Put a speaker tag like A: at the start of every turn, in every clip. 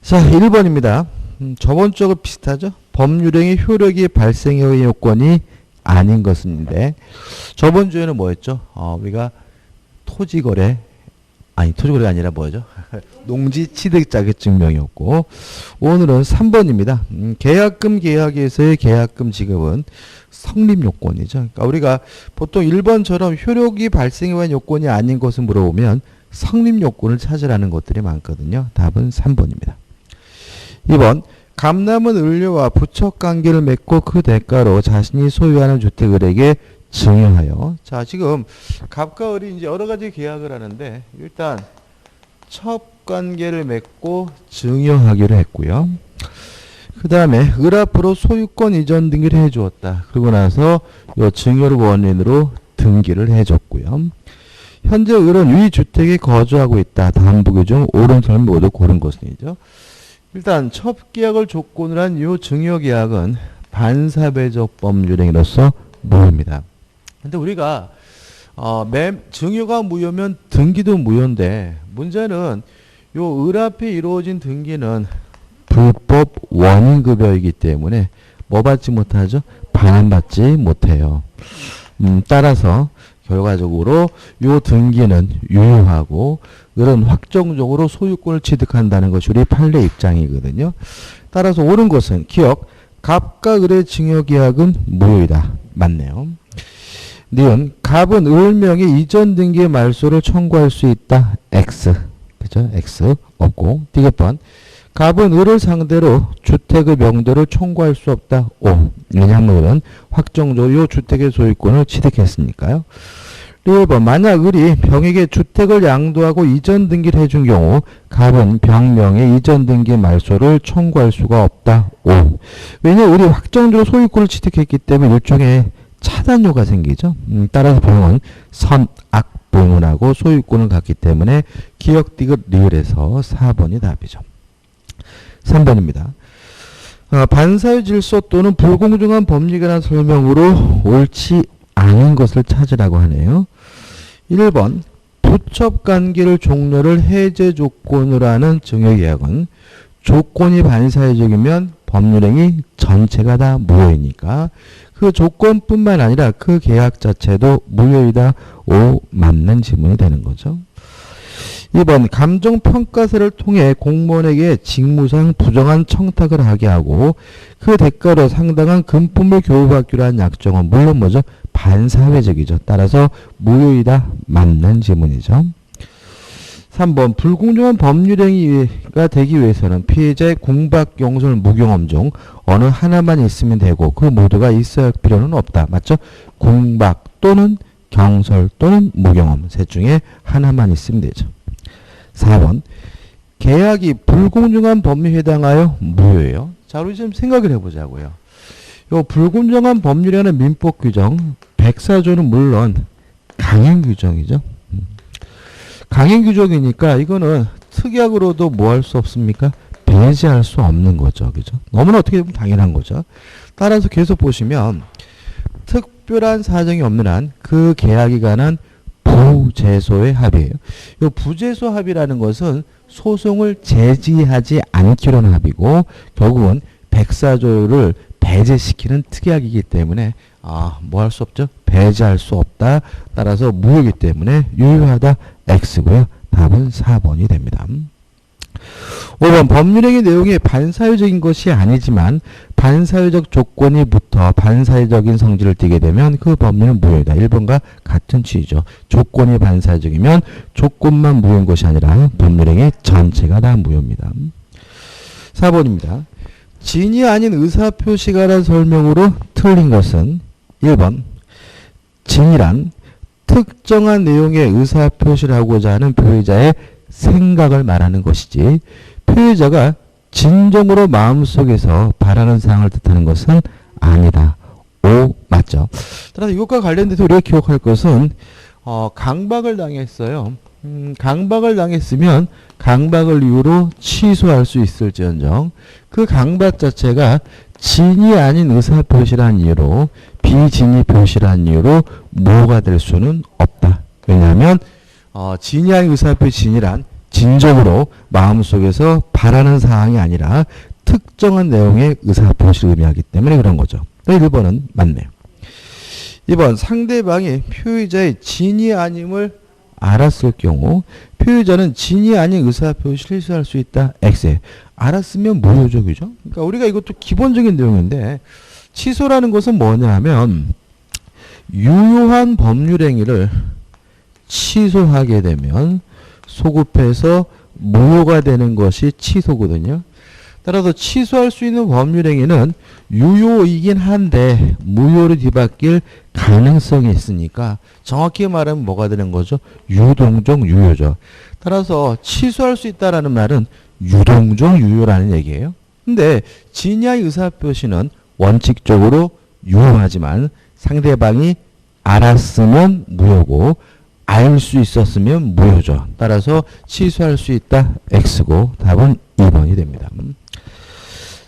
A: 자, 1번입니다. 저번 주하고 비슷하죠? 법률행위 효력이 발생의 요건이 아닌 것인데, 저번 주에는 뭐였죠? 우리가 토지거래가 아니라 뭐죠? 농지 취득 자격증명이었고, 오늘은 3번입니다. 계약금 계약에서의 계약금 지급은 성립 요건이죠. 그러니까 우리가 보통 1번처럼 효력이 발생한 요건이 아닌 것을 물어보면 성립 요건을 찾으라는 것들이 많거든요. 답은 3번입니다. 2번, 감남은 을료와 부척 관계를 맺고 그 대가로 자신이 소유하는 주택을에게 증여하여. 자, 지금 갑과 을이 이제 여러 가지 계약을 하는데, 일단 첩 관계를 맺고 증여하기로 했고요. 그 다음에 을 앞으로 소유권 이전 등기를 해주었다. 그러고 나서 요 증여를 원인으로 등기를 해줬고요. 현재 을은 위 주택에 거주하고 있다. 다음 보기 중 옳은 설명 모두 고른 것이죠. 일단 첩계약을 조건으로 한 이 증여계약은 반사회적 법률행위로서 무효입니다. 근데 우리가 증여가 무효면 등기도 무효인데, 문제는 요 을 앞에 이루어진 등기는 불법 원인급여이기 때문에 뭐 받지 못하죠? 반환받지 못해요. 따라서 결과적으로 요 등기는 유효하고 을은 확정적으로 소유권을 취득한다는 것이 우리 판례 입장이거든요. 따라서 옳은 것은 기억, 갑과 을의 증여계약은 무효이다. 맞네요. 니은, 갑은 을 명의 이전 등기의 말소를 청구할 수 있다. X. 그죠? X. 없고. 디귿번, 갑은 을을 상대로 주택의 명도를 청구할 수 없다. O. 왜냐하면 을은 확정적으로 이 주택의 소유권을 취득했으니까요. 1번, 만약 을이 병에게 주택을 양도하고 이전 등기를 해준 경우 갑은 병명의 이전 등기 말소를 청구할 수가 없다. O. 왜냐, 을이 확정적으로 소유권을 취득했기 때문에 일종의 차단료가 생기죠. 따라서 병은 선악보응을 하고 소유권을 갖기 때문에 기역 디귿 리을에서 4번이 답이죠. 3번입니다. 반사회 질서 또는 불공정한 법리에 관한 설명으로 옳지 않은 것을 찾으라고 하네요. 1번, 부첩관계를 종료를 해제 조건으로 하는 증여계약은 조건이 반사회적이면 법률행위 전체가 다 무효이니까 그 조건뿐만 아니라 그 계약 자체도 무효이다. O. 맞는 지문이 되는 거죠. 2번, 감정평가서를 통해 공무원에게 직무상 부정한 청탁을 하게 하고 그 대가로 상당한 금품을 교부받기로 한 약정은 물론 뭐죠? 반사회적이죠. 따라서 무효이다. 맞는 지문이죠. 3번, 불공정한 법률행위가 되기 위해서는 피해자의 공박, 용설, 무경험 중 어느 하나만 있으면 되고 그 모두가 있어야 할 필요는 없다. 맞죠? 공박 또는 경설 또는 무경험 셋 중에 하나만 있으면 되죠. 4번, 계약이 불공정한 법률에 해당하여 무효예요. 자, 우리 좀 생각을 해보자고요. 요 불공정한 법률이라는 민법 규정 104조는 물론 강행 규정이죠. 강행 규정이니까 이거는 특약으로도 뭐 할 수 없습니까? 배제할 수 없는 거죠. 그죠? 너무나 어떻게 보면 당연한 거죠. 따라서 계속 보시면 특별한 사정이 없는 한 그 계약에 관한 부재소의 합의예요. 이 부재소 합의라는 것은 소송을 제지하지 않기로 하는 합의고 결국은 104조를 배제시키는 특약이기 때문에 뭐 할 수 없죠? 배제할 수 없다. 따라서 무효이기 때문에 유효하다. X고요. 답은 4번이 됩니다. 5번, 법률행위 내용이 반사회적인 것이 아니지만 반사회적 조건이 붙어 반사회적인 성질을 띠게 되면 그 법률은 무효이다. 1번과 같은 취지죠. 조건이 반사회적이면 조건만 무효인 것이 아니라 법률행위 전체가 다 무효입니다. 4번입니다. 진이 아닌 의사표시가라는 설명으로 틀린 것은 1번, 진이란 특정한 내용의 의사표시를 하고자 하는 표의자의 생각을 말하는 것이지 표의자가 진정으로 마음속에서 바라는 사항을 뜻하는 것은 아니다. O. 맞죠. 따라서 이것과 관련돼서 우리가 기억할 것은 강박을 당했어요. 강박을 당했으면 강박을 이유로 취소할 수 있을지언정 그 강박 자체가 진이 아닌 의사표시란 이유로 비진이 표시란 이유로 무효가 될 수는 없다. 왜냐하면 진이 아닌 의사표시 진이란 진정으로 마음속에서 바라는 사항이 아니라 특정한 내용의 의사표시를 의미하기 때문에 그런 거죠. 1번은 맞네요. 2번 상대방이 표의자의 진이 아님을 알았을 경우 표의자는 진이 아닌 의사표시를 실수할 수 있다. X. 알았으면 무효죠. 그죠? 그러니까 우리가 이것도 기본적인 내용인데 취소라는 것은 뭐냐 하면 유효한 법률행위를 취소하게 되면 소급해서 무효가 되는 것이 취소거든요. 따라서 취소할 수 있는 법률행위는 유효이긴 한데 무효로 뒤바뀔 가능성이 있으니까 정확히 말하면 뭐가 되는 거죠? 유동적 유효죠. 따라서 취소할 수 있다라는 말은 유동적 유효라는 얘기예요. 근데 진야의 의사표시는 원칙적으로 유효하지만 상대방이 알았으면 무효고 알 수 있었으면 무효죠. 따라서 취소할 수 있다. X고 답은 2번이 됩니다.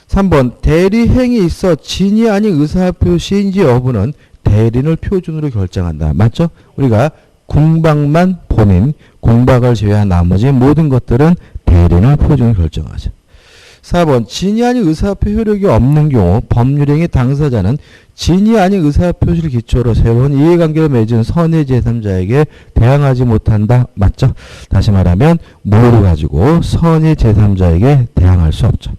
A: 3번 대리행위 있어 진이 아닌 의사표시인지 여부는 대리인을 표준으로 결정한다. 맞죠? 우리가 공박만 본인, 공박을 제외한 나머지 모든 것들은 대리인을 표준으로 결정하죠. 4번 진이 아닌 의사표 효력이 없는 경우 법률행위 당사자는 진이 아닌 의사표시를 기초로 새로운 이해관계를 맺은 선의 제3자에게 대항하지 못한다. 맞죠? 다시 말하면 무효를 가지고 선의 제3자에게 대항할 수 없죠.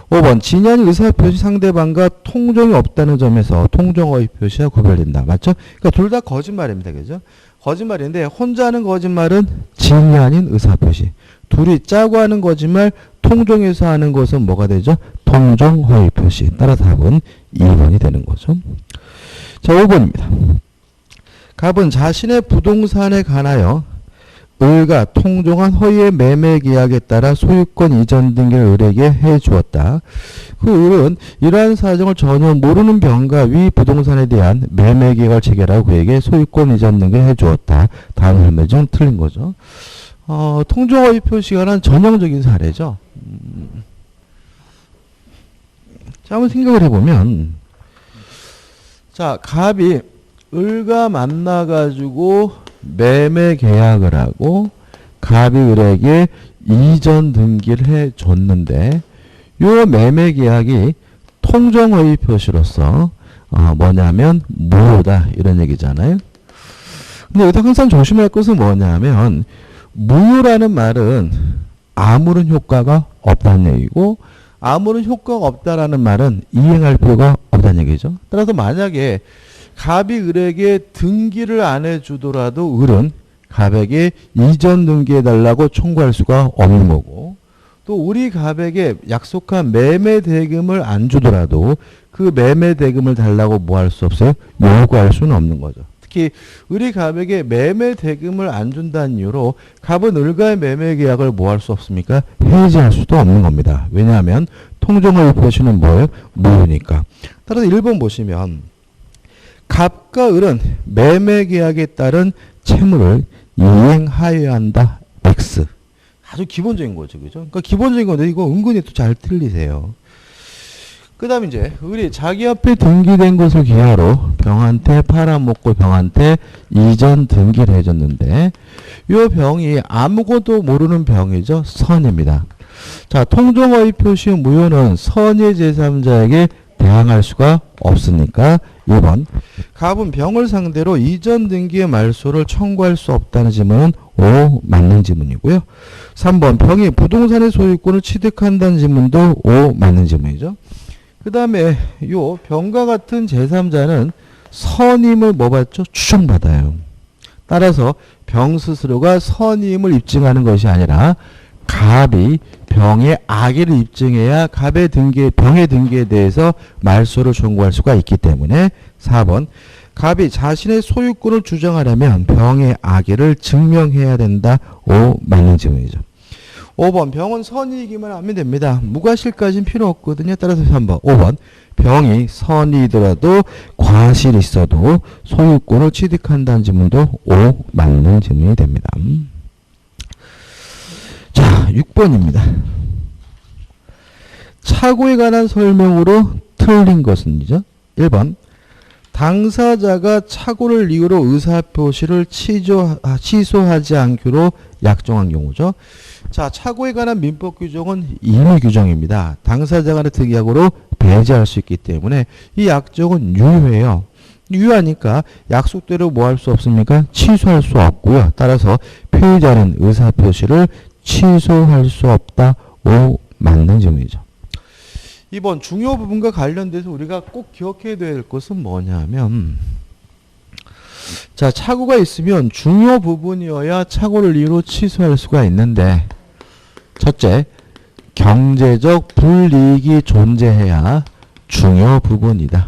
A: 5번 진이 아닌 의사표시 상대방과 통정이 없다는 점에서 통정어의 표시와 구별된다. 맞죠? 그러니까 둘 다 거짓말입니다. 그죠? 거짓말인데 혼자 하는 거짓말은 진이 아닌 의사표시. 둘이 짜고 하는 거짓말 통정해서 하는 것은 뭐가 되죠? 통정허위 표시. 따라 답은 2번이 되는 거죠. 자, 5번입니다. 갑은 자신의 부동산에 관하여 을과 통정한 허위의 매매 계약에 따라 소유권 이전 등기를 을에게 해 주었다. 그 을은 이러한 사정을 전혀 모르는 병과 위 부동산에 대한 매매 계약을 체결하고 그에게 소유권 이전 등기를 해 주었다. 다음 설명 중 틀린 거죠. 통정허위 표시가 난 전형적인 사례죠. 자, 한번 생각을 해보면, 자, 갑이 을과 만나가지고 매매 계약을 하고 갑이 을에게 이전 등기를 해줬는데, 요 매매 계약이 통정허위 표시로서 뭐냐면 무효다 이런 얘기잖아요. 근데 여기서 항상 조심할 것은 뭐냐면 무효라는 말은 아무런 효과가 없다는 얘기고 아무런 효과가 없다라는 말은 이행할 필요가 없다는 얘기죠. 따라서 만약에 갑이 을에게 등기를 안 해주더라도 을은 갑에게 이전 등기해달라고 청구할 수가 없는 거고 또 우리 갑에게 약속한 매매 대금을 안 주더라도 그 매매 대금을 달라고 뭐 할 수 없어요? 요구할 수는 없는 거죠. 특히 을이 갑에게 매매 대금을 안 준다는 이유로 갑은 을과의 매매 계약을 뭐 할 수 없습니까? 해지할 수도 없는 겁니다. 왜냐하면 통정허위 표시는 뭐예요? 무효니까. 따라서 1번 보시면 갑과 을은 매매 계약에 따른 채무를 이행하여야 한다. X. 아주 기본적인 거죠. 그죠? 그러니까 기본적인 건데 이거 은근히 또 잘 틀리세요. 그 다음에 이제 을이 자기 앞에 등기된 것을 기하로 병한테 팔아먹고 병한테 이전 등기를 해줬는데 이 병이 아무것도 모르는 병이죠. 선입니다. 자, 통정허위 표시 무효는 선의 제3자에게 대항할 수가 없으니까 1번 갑은 병을 상대로 이전 등기의 말소를 청구할 수 없다는 질문은 O 맞는 질문이고요. 3번 병이 부동산의 소유권을 취득한다는 질문도 O 맞는 질문이죠. 그 다음에 요 병과 같은 제3자는 선임을 뭐 받죠? 추정받아요. 따라서 병 스스로가 선임을 입증하는 것이 아니라 갑이 병의 악의를 입증해야 갑의 등기, 병의 등기에 대해서 말소를 청구할 수가 있기 때문에 4번 갑이 자신의 소유권을 주장하려면 병의 악의를 증명해야 된다. O 맞는 질문이죠. 5번 병은 선이기만 하면 됩니다. 무과실까지는 필요 없거든요. 따라서 3번 5번 병이 선이더라도 과실이 있어도 소유권을 취득한다는 질문도 O 맞는 질문이 됩니다. 자, 6번입니다. 차고에 관한 설명으로 틀린 것은이죠. 1번 당사자가 착오를 이유로 의사표시를 취소하지 않기로 약정한 경우죠. 자, 착오에 관한 민법 규정은 임의 규정입니다. 당사자가 특약으로 배제할 수 있기 때문에 이 약정은 유효해요. 유효하니까 약속대로 뭐 할 수 없습니까? 취소할 수 없고요. 따라서 피의자는 의사표시를 취소할 수 없다. 오, 맞는 질문이죠. 이번 중요 부분과 관련돼서 우리가 꼭 기억해야 될 것은 뭐냐면, 자, 착오가 있으면 중요 부분이어야 착오를 이유로 취소할 수가 있는데, 첫째, 경제적 불이익이 존재해야 중요 부분이다.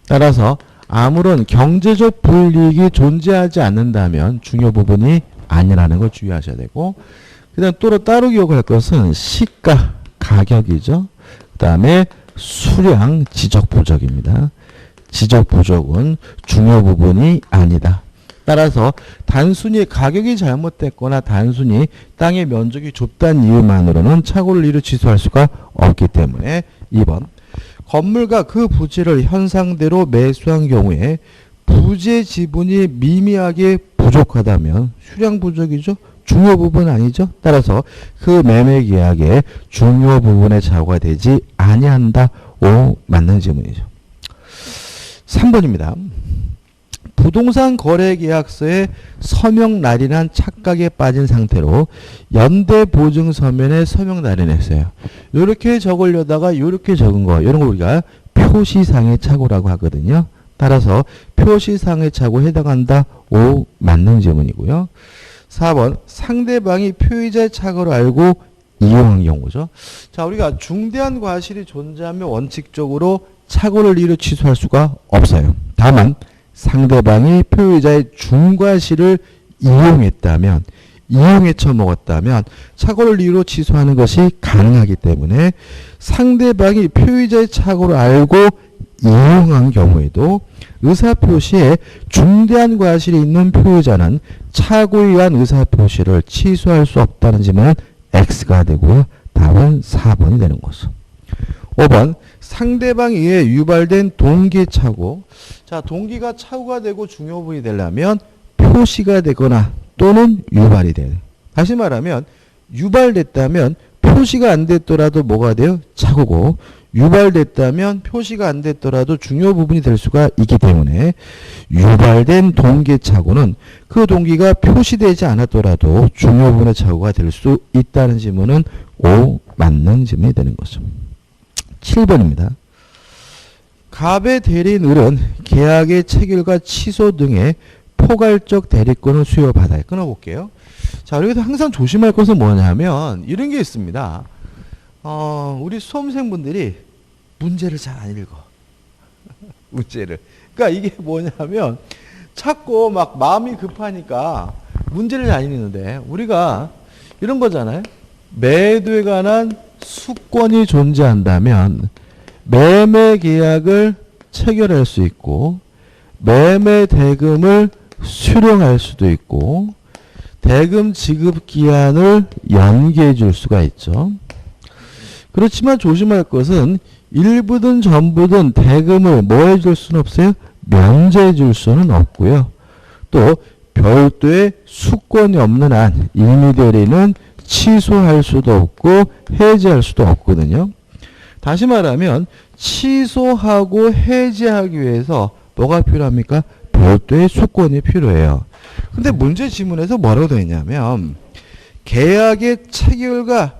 A: 따라서 아무런 경제적 불이익이 존재하지 않는다면 중요 부분이 아니라는 걸 주의하셔야 되고, 그 다음 또 따로 기억할 것은 시가, 가격이죠. 그 다음에 수량, 지적보적입니다. 지적보적은 중요 부분이 아니다. 따라서 단순히 가격이 잘못됐거나 단순히 땅의 면적이 좁다는 이유만으로는 착오를 이루 취소할 수가 없기 때문에 2번 건물과 그 부지를 현상대로 매수한 경우에 부재 지분이 미미하게 부족하다면 수량 부족이죠. 중요 부분 아니죠. 따라서 그 매매 계약의 중요 부분에 착오가 되지 아니한다. 오, 맞는 질문이죠. 3번입니다. 부동산 거래 계약서에 서명 날인한 착각에 빠진 상태로 연대 보증 서면에 서명 날인했어요. 이렇게 적으려다가 이렇게 적은 거, 이런 거 우리가 표시상의 착오라고 하거든요. 따라서 표시상의 착오에 해당한다. 오, 맞는 질문이고요. 4번 상대방이 표의자의 착오를 알고 이용한 경우죠. 자, 우리가 중대한 과실이 존재하면 원칙적으로 착오를 이루 취소할 수가 없어요. 다만 상대방이 표의자의 중과실을 이용했다면, 이용해 처먹었다면 착오를 이유로 취소하는 것이 가능하기 때문에 상대방이 표의자의 착오를 알고 이용한 경우에도 의사표시에 중대한 과실이 있는 표의자는 착오에 의한 의사표시를 취소할 수 없다는 질문은 X가 되고요. 답은 4번이 되는 것이죠. 5번 상대방에 의해 유발된 동기 착오. 자, 동기가 착오가 되고 중요 부분이 되려면 표시가 되거나 또는 유발이 돼요. 다시 말하면 유발됐다면 표시가 안 됐더라도 뭐가 돼요? 착오고, 유발됐다면 표시가 안 됐더라도 중요 부분이 될 수가 있기 때문에 유발된 동기 착오는 그 동기가 표시되지 않았더라도 중요 부분의 착오가 될 수 있다는 질문은 O, 맞는 질문이 되는 거죠. 7번입니다. 갑의 대리인 을은 계약의 체결과 취소 등의 포괄적 대리권을 수여받아요. 끊어볼게요. 자, 여기서 항상 조심할 것은 뭐냐면 이런 게 있습니다. 우리 수험생분들이 문제를 잘 안 읽어. 문제를. 그러니까 이게 뭐냐면 자꾸 막 마음이 급하니까 문제를 잘 읽는데 우리가 이런 거잖아요. 매도에 관한 수권이 존재한다면 매매 계약을 체결할 수 있고 매매 대금을 수령할 수도 있고 대금 지급 기한을 연기해 줄 수가 있죠. 그렇지만 조심할 것은 일부든 전부든 대금을 뭐 해줄 수는 없어요? 면제해 줄 수는 없고요. 또 별도의 수권이 없는 한 임의대리는 취소할 수도 없고 해지할 수도 없거든요. 다시 말하면 취소하고 해지하기 위해서 뭐가 필요합니까? 별도의 수권이 필요해요. 근데 문제 지문에서 뭐라고 되어 있냐면 계약의 체결과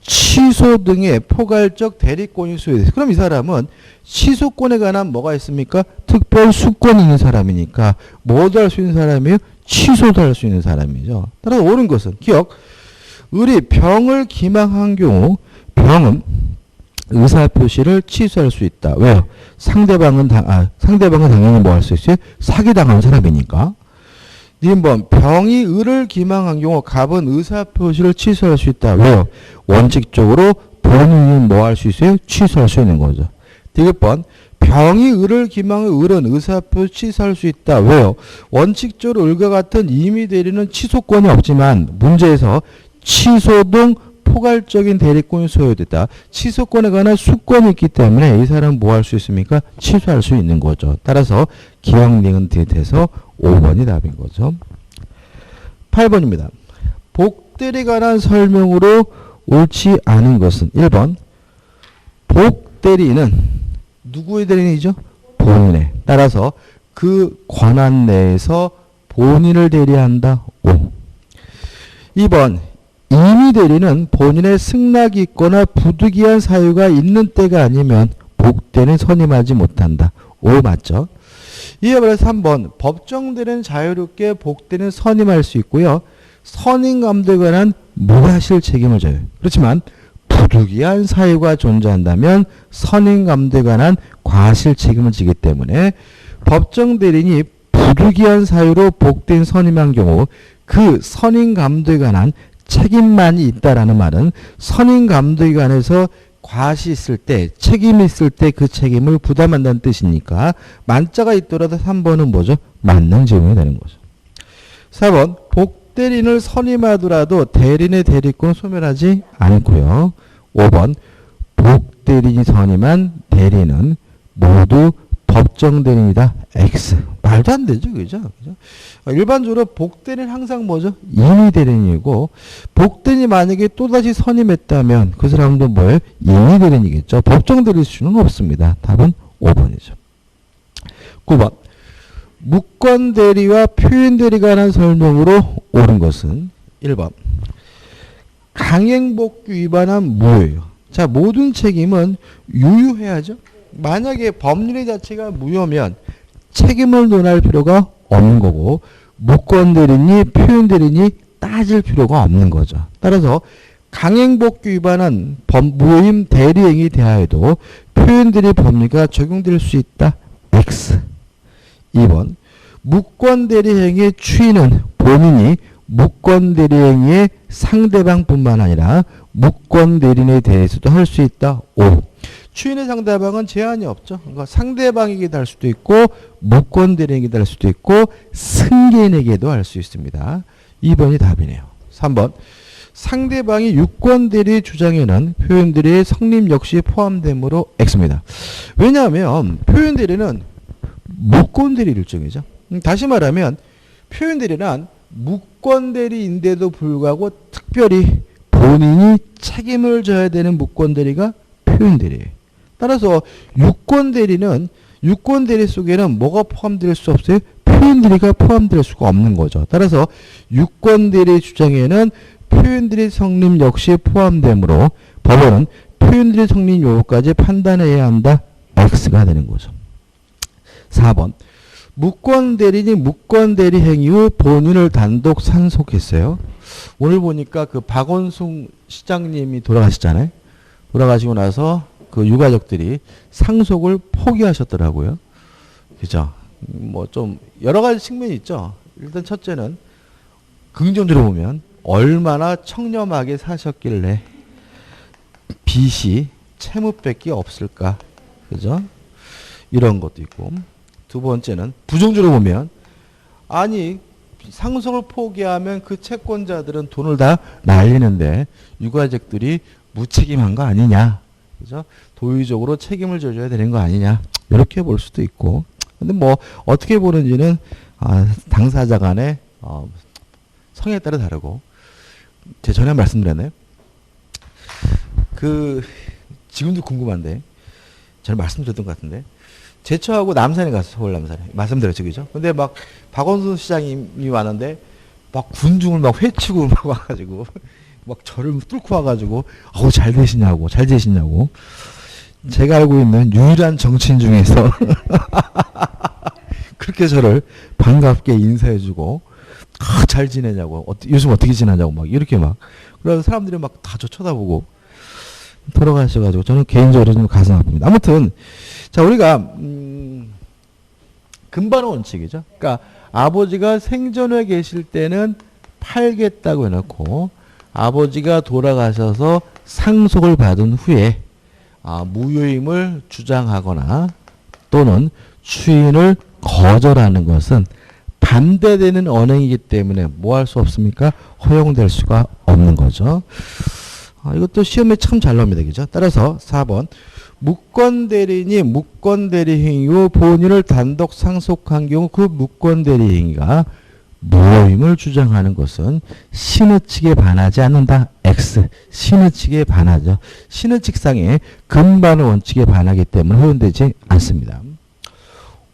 A: 취소 등의 포괄적 대리권이 소유돼요. 그럼 이 사람은 취소권에 관한 뭐가 있습니까? 특별 수권이 있는 사람이니까 뭐도 할 수 있는 사람이에요? 취소도 할 수 있는 사람이죠. 따라서 옳은 것은 기억. 을이 병을 기망한 경우 병은 의사표시를 취소할 수 있다. 왜요? 상대방은 당연히 뭐 할 수 있어요? 사기당한 사람이니까. 니번 병이 을을 기망한 경우 갑은 의사표시를 취소할 수 있다. 왜요? 원칙적으로 본인이 뭐 할 수 있어요? 취소할 수 있는 거죠. 디귿번 병이 을을 기망해 을은 의사표시 취소할 수 있다. 왜요? 원칙적으로 을과 같은 임의대리는 취소권이 없지만 문제에서 취소 등 포괄적인 대리권이 소유됐다. 취소권에 관한 수권이 있기 때문에 이 사람은 뭐 할 수 있습니까? 취소할 수 있는 거죠. 따라서 기왕 니은티에서 5번이 답인 거죠. 8번입니다. 복대리에 관한 설명으로 옳지 않은 것은 1번 복대리는 누구의 대리인이죠? 본인의. 따라서 그 권한 내에서 본인을 대리한다. 5. 2번 임의 대리는 본인의 승낙이 있거나 부득이한 사유가 있는 때가 아니면 복대는 선임하지 못한다. 5 맞죠? 이에 반해서 3번 법정 대리는 자유롭게 복대는 선임할 수 있고요. 선임감독에 관한 무과실 책임을 져요. 그렇지만 부득이한 사유가 존재한다면 선임감독에 관한 과실 책임을 지기 때문에 법정 대리인이 부득이한 사유로 복대인 선임한 경우 그 선임감독에 관한 책임만이 있다라는 말은 선임감독에 관해서 과시 있을 때, 책임이 있을 때 그 책임을 부담한다는 뜻이니까 만자가 있더라도 3번은 뭐죠? 맞는 질문이 되는 거죠. 4번 복대리인을 선임하더라도 대리인의 대리권 소멸하지 않고요. 5번 복대리인이 선임한 대리인은 모두 법정 대리인이다. X. 말도 안 되죠. 그죠? 일반적으로 복대리는 항상 뭐죠? 임의 대리인이고 복대리인이 만약에 또다시 선임했다면 그 사람도 뭐예요? 임의 대리인이겠죠. 법정 대리일 수는 없습니다. 답은 5번이죠. 9번 무권 대리와 표현 대리가 관한 설명으로 옳은 것은 1번 강행복귀 위반한 무효예요. 자, 모든 책임은 유효해야죠. 만약에 법률의 자체가 무효면 책임을 논할 필요가 없는 거고 무권 대리인이 표현 대리인이 따질 필요가 없는 거죠. 따라서 강행복귀 위반한 무효임 대리행위 대하에도 표현 대리 법리가 적용될 수 있다. X. 2번 무권 대리행위의 추인은 본인이 무권 대리행위의 상대방뿐만 아니라 무권 대리인에 대해서도 할 수 있다. 5. 추인의 상대방은 제한이 없죠. 그러니까 상대방에게도 할 수도 있고 무권 대리인에게도 할 수도 있고 승계인에게도 할 수 있습니다. 2번이 답이네요. 3번 상대방이 유권 대리 주장에는 표현 대리의 성립 역시 포함되므로 X입니다. 왜냐하면 표현 대리는 무권 대리 일종이죠. 다시 말하면 표현 대리는 무권 대리인데도 불구하고 특별히 본인이 책임을 져야 되는 무권 대리가 표현 대리예요. 따라서 유권 대리는 유권 대리 속에는 뭐가 포함될 수 없어요? 표현 대리가 포함될 수가 없는 거죠. 따라서 유권 대리 주장에는 표현 대리 성립 역시 포함되므로 법원은 표현 대리 성립 여부까지 판단해야 한다. X가 되는 거죠. 4번 무권 대리인이 무권 대리 행위 후 본인을 단독 상속했어요. 오늘 보니까 그 박원순 시장님이 돌아가셨잖아요. 돌아가시고 나서 그 유가족들이 상속을 포기하셨더라고요. 그죠? 뭐 좀 여러 가지 측면이 있죠. 일단 첫째는 긍정적으로 보면 얼마나 청렴하게 사셨길래 빚이 채무밖에 없을까. 그죠? 이런 것도 있고. 두 번째는 부정적으로 보면 아니 상속을 포기하면 그 채권자들은 돈을 다 날리는데 유가족들이 무책임한 거 아니냐. 그죠? 도의적으로 책임을 져줘야 되는 거 아니냐. 이렇게 볼 수도 있고. 근데 뭐 어떻게 보는지는 당사자 간의 성에 따라 다르고. 제가 전에 말씀드렸나요? 지금도 궁금한데 전에 말씀드렸던 것 같은데 제처하고 남산에 갔어요. 서울 남산에. 말씀드렸죠. 그죠? 근데 막 박원순 시장님이 왔는데 막 군중을 막 회치고 막 와가지고 막 저를 뚫고 와가지고 잘 되시냐고 제가 알고 있는 유일한 정치인 중에서 그렇게 저를 반갑게 인사해주고 잘 지내냐고 요즘 어떻게 지내냐고 막 이렇게 막 그래서 사람들이 막 다 저 쳐다보고 돌아가셔가지고 저는 개인적으로 좀 가슴 아픕니다. 아무튼 자 우리가 금반의 원칙이죠. 그러니까 아버지가 생전에 계실 때는 팔겠다고 해놓고 아버지가 돌아가셔서 상속을 받은 후에 무효임을 주장하거나 또는 추인을 거절하는 것은 반대되는 언행이기 때문에 뭐 할 수 없습니까? 허용될 수가 없는 거죠. 이것도 시험에 참 잘 나옵니다. 그죠? 따라서 4번. 무권대리인이 무권대리행위로 본인을 단독 상속한 경우 그 무권대리행위가 무효임을 주장하는 것은 신의 측에 반하지 않는다. X. 신의 측에 반하죠. 신의 측상의 근반의 원칙에 반하기 때문에 허용되지 않습니다.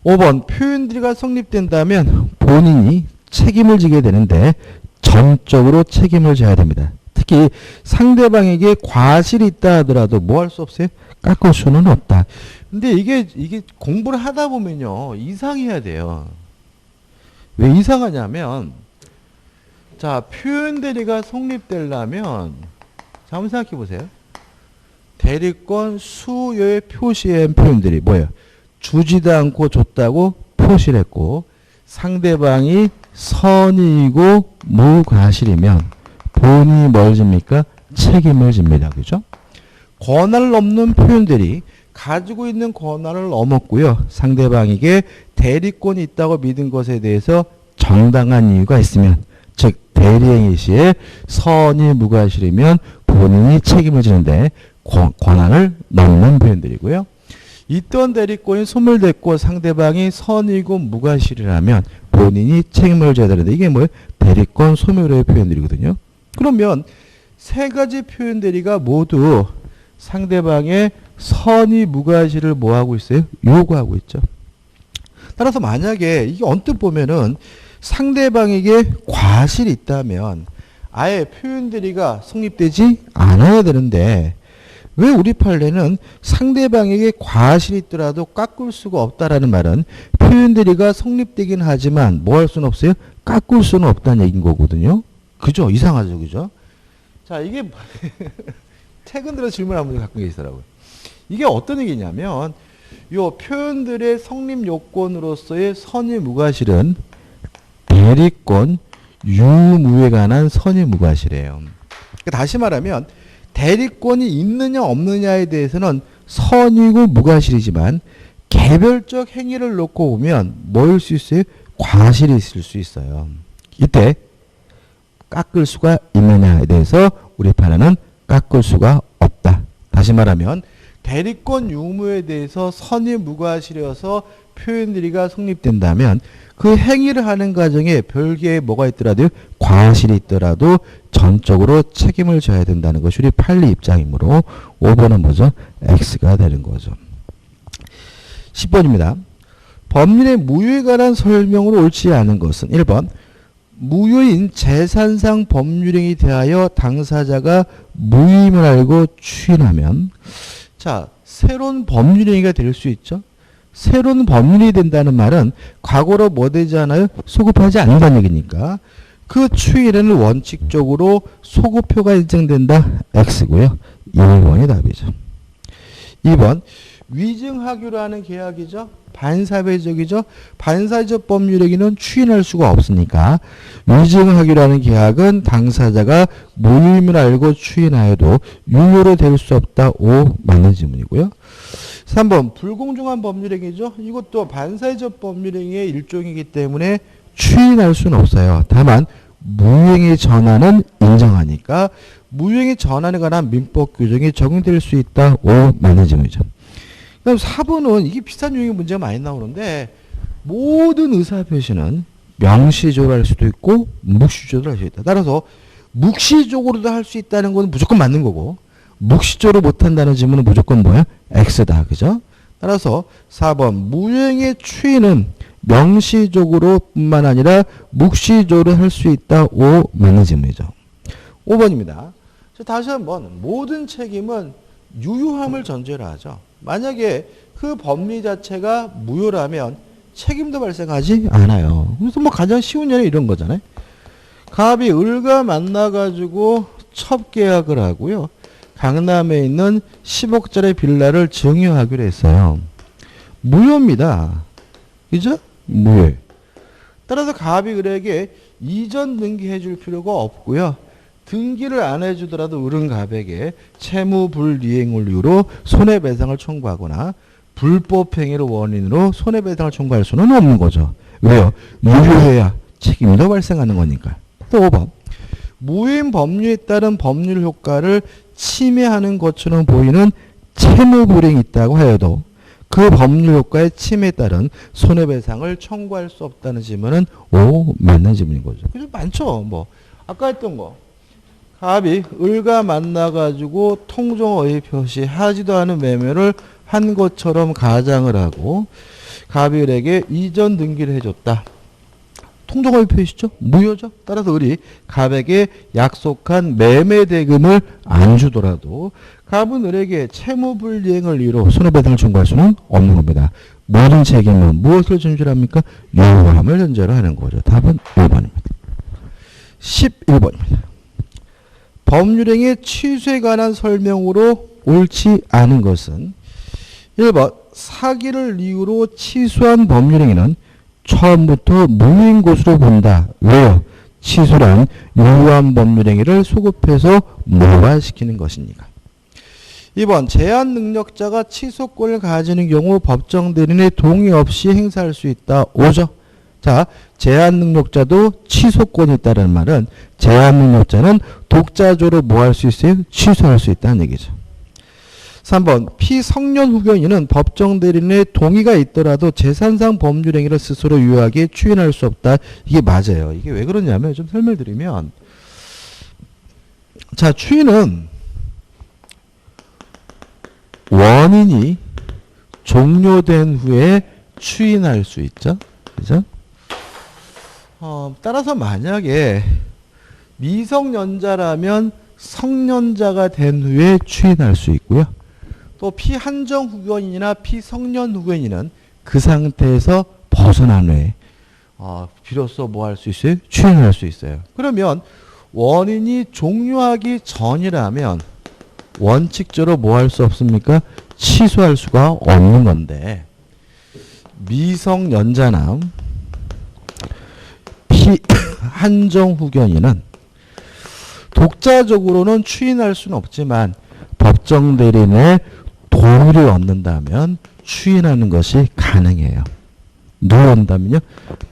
A: 5번. 표현들이가 성립된다면 본인이 책임을 지게 되는데 전적으로 책임을 져야 됩니다. 특히 상대방에게 과실이 있다 하더라도 뭐 할 수 없어요? 깎을 수는 없다. 근데 이게 공부를 하다 보면요. 이상해야 돼요. 왜 이상하냐면, 자, 표현 대리가 성립되려면, 자, 한번 생각해 보세요. 대리권 수요의 표시한 표현들이 뭐예요? 주지도 않고 줬다고 표시를 했고, 상대방이 선의이고 무과실이면 본인이 뭘 집니까? 책임을 집니다. 그죠? 권한을 넘는 표현들이 가지고 있는 권한을 넘었고요. 상대방에게 대리권이 있다고 믿은 것에 대해서 정당한 이유가 있으면, 즉 대리행위 시에 선의 무과실이면 본인이 책임을 지는데 권한을 넘는 표현들이고요. 있던 대리권이 소멸됐고 상대방이 선의고 무과실이라면 본인이 책임을 져야 되는데 이게 뭐예요? 대리권 소멸의 표현들이거든요. 그러면 세 가지 표현들이가 모두 상대방의 선의 무과실을 뭐하고 있어요? 요구하고 있죠. 따라서 만약에 이게 언뜻 보면은 상대방에게 과실이 있다면 아예 표현들이가 성립되지 않아야 되는데 왜 우리 판례는 상대방에게 과실이 있더라도 깎을 수가 없다라는 말은 표현들이가 성립되긴 하지만 뭐 할 수는 없어요? 깎을 수는 없다는 얘기인 거거든요. 그죠? 이상하죠. 그죠? 자, 이게 최근 들어 질문 한 번 갖고 계시더라고요. 이게 어떤 얘기냐면 요 표현들의 성립 요건으로서의 선의 무과실은 대리권 유무에 관한 선의 무과실이에요. 그러니까 다시 말하면 대리권이 있느냐 없느냐에 대해서는 선이고 무과실이지만 개별적 행위를 놓고 보면 뭐일 수 있어요? 과실이 있을 수 있어요. 이때 깎을 수가 있느냐에 대해서 우리 판례는 깎을 수가 없다. 다시 말하면 대리권 유무에 대해서 선의 무과실이어서 표현들이가 성립된다면 그 행위를 하는 과정에 별개의 뭐가 있더라도 과실이 있더라도 전적으로 책임을 져야 된다는 것이 우리 판례 입장이므로 5번은 뭐죠? X가 되는 거죠. 10번입니다. 법률의 무효에 관한 설명으로 옳지 않은 것은 1번 무효인 재산상 법률행위 대하여 당사자가 무임을 알고 추인하면 자 새로운 법률행위가 될 수 있죠. 새로운 법률이 된다는 말은 과거로 뭐 되지 않아요? 소급하지 않는다는 얘기니까 그 추인에는 원칙적으로 소급표가 인정된다. X고요. 1번이 답이죠. 2번 위증하기로 계약이죠. 반사회적이죠. 반사회적 법률행위는 추인할 수가 없으니까 위증하기로 하는 계약은 당사자가 무임을 알고 추인하여도 유효로 될 수 없다. 5 맞는 질문이고요. 3번 불공정한 법률행위죠. 이것도 반사회적 법률행위의 일종이기 때문에 추인할 수는 없어요. 다만 무효행위 전환은 인정하니까 무효행위 전환에 관한 민법 규정이 적용될 수 있다. 5 맞는 질문이죠. 그다음 4번은 이게 비슷한 유형의 문제가 많이 나오는데 모든 의사표시는 명시적으로 할 수도 있고 묵시적으로 할 수 있다. 따라서 묵시적으로도 할 수 있다는 건 무조건 맞는 거고 묵시적으로 못한다는 질문은 무조건 뭐야? X다. 그죠? 따라서 4번 무효행위의 추인은 명시적으로 뿐만 아니라 묵시적으로 할 수 있다. 5 맞는 질문이죠. 5번입니다. 다시 한번 모든 책임은 유효함을 전제로 하죠. 만약에 그 법리 자체가 무효라면 책임도 발생하지 않아요. 그래서 뭐 가장 쉬운 예는 이런 거잖아요. 갑이 을과 만나가지고 첩계약을 하고요. 강남에 있는 10억짜리 빌라를 증여하기로 했어요. 무효입니다. 그죠? 무효. 따라서 갑이 을에게 이전 등기해 줄 필요가 없고요. 등기를 안 해주더라도 을은 갑에게 채무 불이행을 이유로 손해배상을 청구하거나 불법 행위를 원인으로 손해배상을 청구할 수는 없는 거죠. 왜요? 유효해야 책임도 발생하는 거니까. 또 5번. 무효인 법률에 따른 법률 효과를 침해하는 것처럼 보이는 채무 불이행이 있다고 하여도 그 법률 효과의 침해에 따른 손해배상을 청구할 수 없다는 질문은 맞는 질문인 거죠. 그죠? 많죠. 뭐 아까 했던 거. 갑이 을과 만나가지고 통정어휘 표시하지도 않은 매매를 한 것처럼 가장을 하고 갑이 을에게 이전 등기를 해줬다. 통정어휘 표시죠? 무효죠? 따라서 을이 갑에게 약속한 매매 대금을 안 주더라도 갑은 을에게 채무불이행을 이유로 손해배상을 청구할 수는 없는 겁니다. 모든 책임은 무엇을 전제합니까? 유효함을 전제로 하는 거죠. 답은 1번입니다. 11번입니다. 법률행위 취소에 관한 설명으로 옳지 않은 것은 1번 사기를 이유로 취소한 법률행위는 처음부터 무효인 것으로 본다. 왜요? 취소란 유효한 법률행위를 소급해서 무효화시키는 것이니까. 2번 제한 능력자가 취소권을 가지는 경우 법정 대리인의 동의 없이 행사할 수 있다. 5죠. 자, 제한 능력자도 취소권이 있다는 말은 제한 능력자는 독자적으로 뭐 할 수 있어요? 취소할 수 있다는 얘기죠. 3번 피성년 후견인은 법정 대리인의 동의가 있더라도 재산상 법률행위를 스스로 유효하게 추인할 수 없다. 이게 맞아요. 이게 왜 그러냐면 좀 설명드리면 자 추인은 원인이 종료된 후에 추인할 수 있죠. 그죠? 따라서 만약에 미성년자라면 성년자가 된 후에 추인할 수 있고요. 또 피한정 후견인이나 피성년 후견인은 그 상태에서 벗어난 후에 비로소 뭐 할 수 있어요? 추인할 수 있어요. 그러면 원인이 종료하기 전이라면 원칙적으로 뭐 할 수 없습니까? 취소할 수가 없는 건데 미성년자나 피한정 후견인은 독자적으로는 추인할 수는 없지만 법정 대리인의 동의를 얻는다면 추인하는 것이 가능해요. 누가 얻는다면요?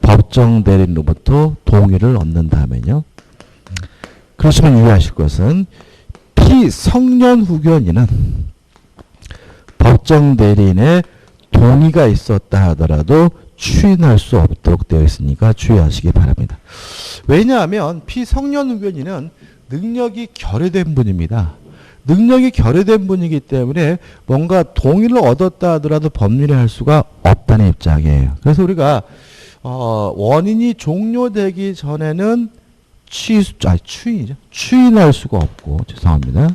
A: 법정 대리인으로부터 동의를 얻는다면요. 그렇지만 유의하실 것은 피성년 후견인은 법정 대리인의 동의가 있었다 하더라도 추인할 수 없도록 되어 있으니까 주의하시기 바랍니다. 왜냐하면 피성년 후견인은 능력이 결여된 분입니다. 능력이 결여된 분이기 때문에 뭔가 동의를 얻었다 하더라도 법률에 할 수가 없다는 입장이에요. 그래서 우리가 원인이 종료되기 전에는 추인할 수가 없고 죄송합니다.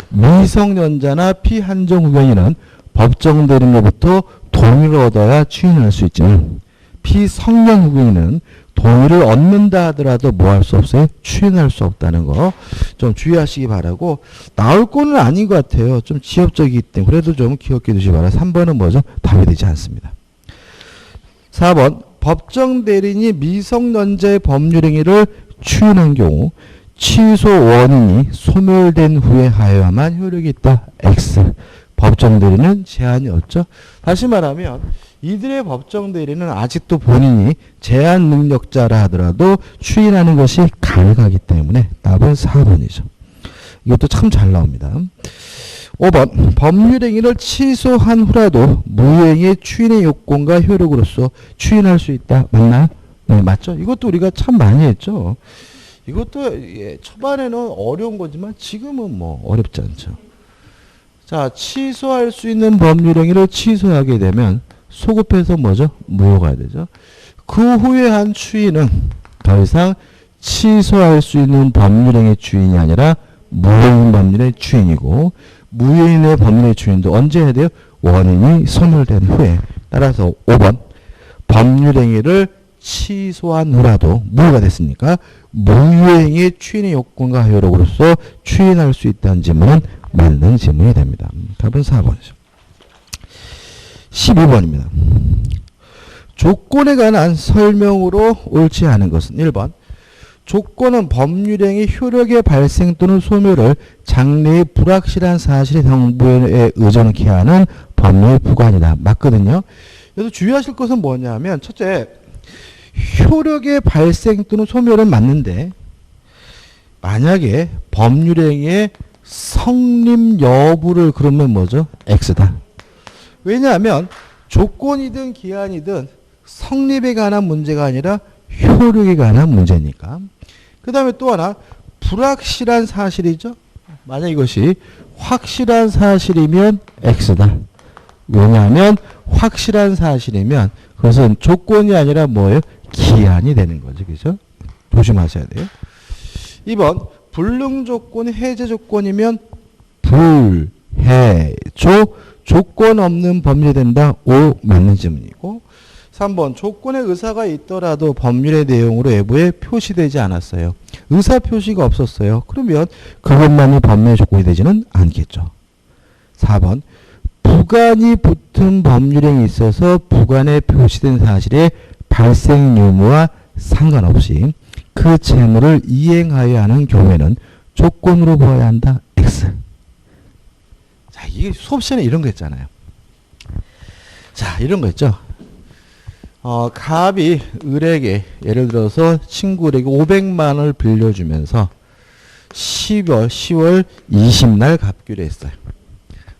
A: 미성년자나 피한정 후견인은 법정 대리인으로부터 동의를 얻어야 추인할 수 있지만 피성년 후견인은 동의를 얻는다 하더라도 뭐 할 수 없어요? 추인할 수 없다는 거 좀 주의하시기 바라고 나올 거는 아닌 것 같아요. 좀 지엽적이기 때문에 그래도 좀 기억해 두시기 바라요. 3번은 뭐죠? 답이 되지 않습니다. 4번 법정 대리인이 미성년자의 법률행위를 추인한 경우 취소 원인이 소멸된 후에 하여야만 효력이 있다. X. 법정 대리는 제한이 없죠. 다시 말하면 이들의 법정 대리는 아직도 본인이 제한 능력자라 하더라도 추인하는 것이 가능하기 때문에 답은 4번이죠. 이것도 참 잘 나옵니다. 5번 법률행위를 취소한 후라도 무효행위의 추인의 요건과 효력으로서 추인할 수 있다. 맞나요? 네, 맞죠? 이것도 우리가 참 많이 했죠. 이것도 초반에는 어려운 거지만 지금은 뭐 어렵지 않죠. 자, 취소할 수 있는 법률행위를 취소하게 되면 소급해서 뭐죠? 무효가 되죠. 그 후에 한 추인은 더 이상 취소할 수 있는 법률행위 추인이 아니라 무효인 법률의 추인이고 무효인의 법률의 추인도 언제 해야 돼요? 원인이 소멸된 후에. 따라서 5번 법률행위를 취소한 후라도 무효가 됐으니까 무효행위의 추인의 요건과 효력으로서 추인할 수 있다는 질문은 맞는 질문이 됩니다. 답은 4번이죠. 12번입니다. 조건에 관한 설명으로 옳지 않은 것은 1번 조건은 법률행위 효력의 발생 또는 소멸을 장래의 불확실한 사실의 정보에 의존케 하는 법률 부관이다. 맞거든요. 그래서 주의하실 것은 뭐냐면 첫째, 1. 효력의 발생 또는 소멸은 맞는데 만약에 법률행위의 성립 여부를 그러면 뭐죠? X다. 왜냐하면 조건이든 기한이든 성립에 관한 문제가 아니라 효력에 관한 문제니까. 그 다음에 또 하나 불확실한 사실이죠. 만약 이것이 확실한 사실이면 X다. 왜냐하면 확실한 사실이면 그것은 조건이 아니라 뭐예요? 기한이 되는 거죠. 그죠? 조심하셔야 돼요. 2번 불능 조건, 해제 조건이면 불해조 조건 없는 법률이 된다. O 맞는 질문이고 3번 조건의 의사가 있더라도 법률의 내용으로 외부에 표시되지 않았어요. 의사 표시가 없었어요. 그러면 그것만이 법률의 조건이 되지는 않겠죠. 4번 부관이 붙은 법률행위 있어서 부관에 표시된 사실의 발생 유무와 상관없이 그 채무를 이행하여야 하는 경우에는 조건으로 보아야 한다. X. 자, 이게 수업 시간에 이런 거 있잖아요. 자, 이런 거 있죠. 갑이 을에게 예를 들어서 친구에게 500만 원을 빌려주면서 10월 20날 갚기로 했어요.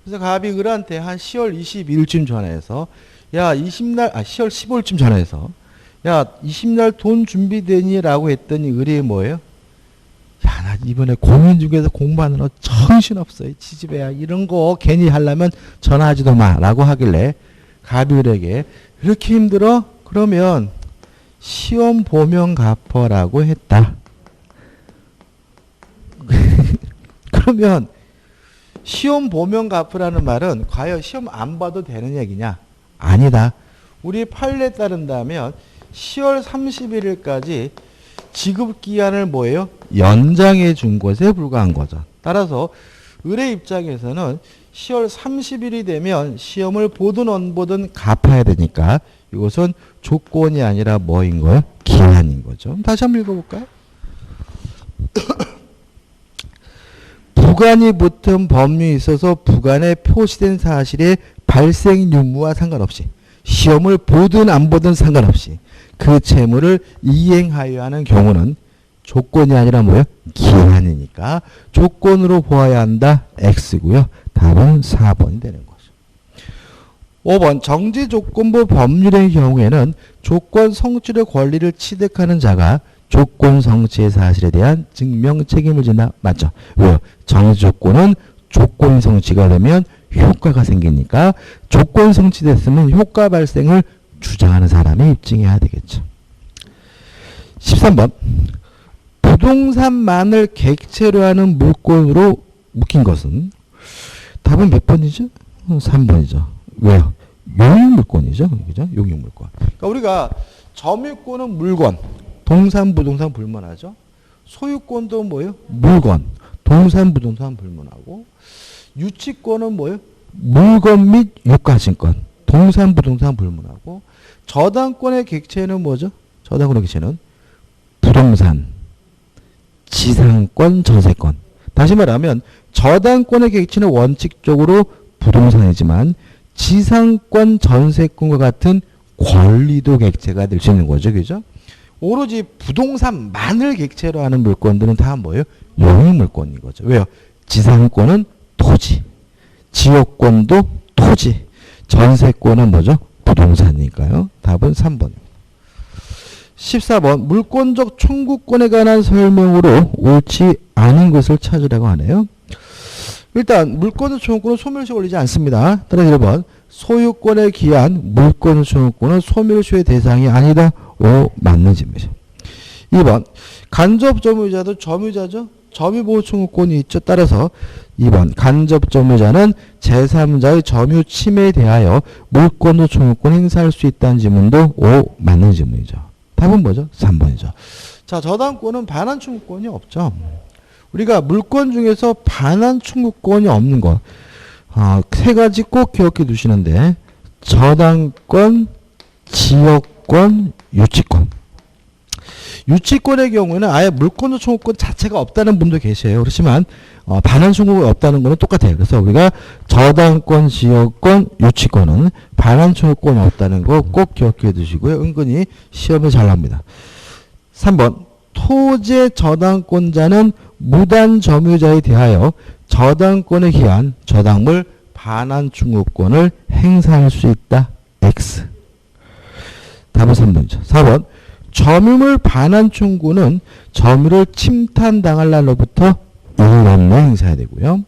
A: 그래서 갑이 을한테 한 10월 22일쯤 전화해서 10월 15일쯤 전화해서 20날 돈 준비되니? 라고 했더니 을이 뭐예요? 나 이번에 고민 중에서 공부하느라 정신없어. 지지배야. 이런 거 괜히 하려면 전화하지도 마. 라고 하길래 갑이 을에게 이렇게 힘들어? 그러면 시험 보면 갚어라고 했다. 그러면 시험 보면 갚으라는 말은 과연 시험 안 봐도 되는 얘기냐? 아니다. 우리 판례에 따른다면 10월 31일까지 지급기한을 뭐예요? 연장해 준 것에 불과한 거죠. 따라서 을의 입장에서는 10월 30일이 되면 시험을 보든 안 보든 갚아야 되니까 이것은 조건이 아니라 뭐인 거예요? 기한인 거죠. 다시 한번 읽어볼까요? 부관이 붙은 법률이 있어서 부관에 표시된 사실의 발생 유무와 상관없이 시험을 보든 안 보든 상관없이 그 채무를 이행하여야 하는 경우는 조건이 아니라 뭐예요? 기한이니까 조건으로 보아야 한다. X고요. 답은 4번이 되는 거죠. 5번 정지조건부 법률의 경우에는 조건 성취의 권리를 취득하는 자가 조건 성취의 사실에 대한 증명 책임을 진다. 맞죠? 왜요? 정지조건은 조건 성취가 되면 효과가 생기니까 조건 성취됐으면 효과 발생을 주장하는 사람이 입증해야 되겠죠. 13번 부동산만을 객체로 하는 물건으로 묶인 것은 답은 몇 번이죠? 3번이죠. 왜요? 용익물권이죠. 그죠? 용익물권. 그러니까 우리가 점유권은 물건, 동산, 부동산 불문하죠. 소유권도 뭐예요? 물건, 동산, 부동산 불문하고 유치권은 뭐예요? 물건 및 유가증권, 동산, 부동산 불문하고 저당권의 객체는 뭐죠? 저당권의 객체는 부동산, 지상권, 전세권. 다시 말하면 저당권의 객체는 원칙적으로 부동산이지만 지상권, 전세권과 같은 권리도 객체가 될 수 있는 거죠. 그죠? 오로지 부동산만을 객체로 하는 물건들은 다 뭐예요? 용익물권인 거죠. 왜요? 지상권은 토지, 지역권도 토지, 전세권은 뭐죠? 부동산이니까요. 답은 3번입니다. 14번 물권적 청구권에 관한 설명으로 옳지 않은 것을 찾으라고 하네요. 일단 물권적 청구권은 소멸시효 걸리지 않습니다. 따라서 1번 소유권에 기한 물권적 청구권은 소멸시효의 대상이 아니다. 오 맞는 질문이죠. 2번 간접 점유자도 점유자죠. 점유보호 청구권이 있죠. 따라서 2번 간접 점유자는 제3자의 점유 침해에 대하여 물권적 청구권 행사할 수 있다는 질문도 오 맞는 질문이죠. 답은 뭐죠? 3번이죠. 자, 저당권은 반환 청구권이 없죠. 우리가 물권 중에서 반환 청구권이 없는 것. 세 가지 꼭 기억해 두시는데 저당권, 지역권, 유치권. 유치권의 경우에는 아예 물권적 청구권 자체가 없다는 분도 계세요. 그렇지만 반환 청구권이 없다는 것은 똑같아요. 그래서 우리가 저당권, 지역권, 유치권은 반환 청구권이 없다는 거 꼭 기억해 두시고요. 은근히 시험에 잘 납니다. 3번 토지의 저당권자는 무단 점유자에 대하여 저당권에 기한 저당물 반환 청구권을 행사할 수 있다. X. 답은 3번이죠. 4번. 점유물 반환 청구는 점유를 침탈당할 날로부터 1년 내에 행사해야 되고요.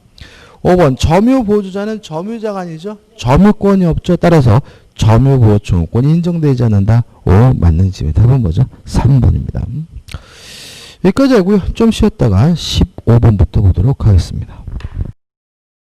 A: 5번. 점유 보조자는 점유자가 아니죠. 점유권이 없죠. 따라서 점유보호 청구권이 인정되지 않는다. 5. 맞는 지의 답은 뭐죠? 3번입니다. 여기까지 하고요. 좀 쉬었다가 15번부터 보도록 하겠습니다.